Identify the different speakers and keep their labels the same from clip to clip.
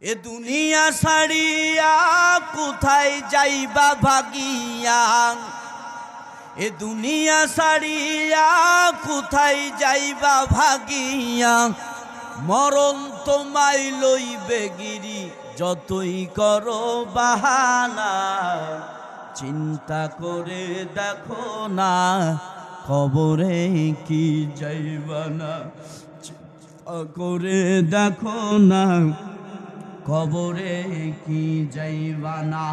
Speaker 1: এ দুনিয়া ছাড়িয়া কোথায় যাইবা ভাগিয়া, এ দুনিয়া ছাড়িয়া কোথায় যাইবা ভাগিয়া, মরণ তোমায় লইবে গিরি যতই করো বাহানা। চিন্তা করে দেখো না কবরে কি যাইবা না, চিন্তা করে দেখো না কবরে কি যাইবা না।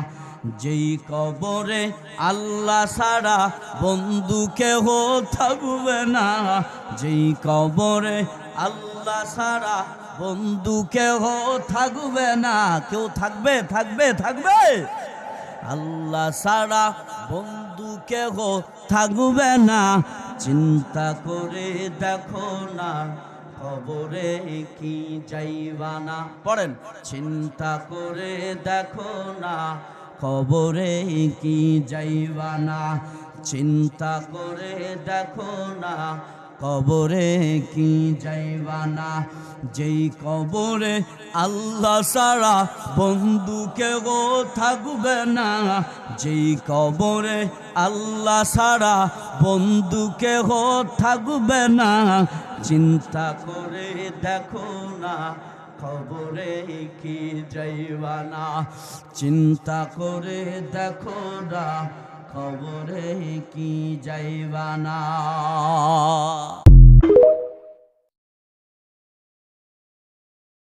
Speaker 1: যেই কবরে আল্লাহ ছাড়া বন্ধু কেহ থাকবে না, যেই কবরে আল্লাহ ছাড়া বন্ধু কেহ থাকবে না। কেউ থাকবে থাকবে থাকবে আল্লাহ ছাড়া বন্ধু কেহ থাকবে না। চিন্তা করে দেখো না কবরে কি যাইবা না। পড়েন, চিন্তা করে দেখো না কবরে কি যাইবা না। চিন্তা করে দেখো না কবরে কি যাইবা না। যেই কবরে আল্লাহ ছাড়া বন্ধু কেউ থাকবে না, যেই কবরে আল্লাহ ছাড়া বন্ধু কেউ থাকবে না। চিন্তা করে দেখো না কবরে কি যাইবা না। চিন্তা করে দেখো না কবরে কি যাইবা না।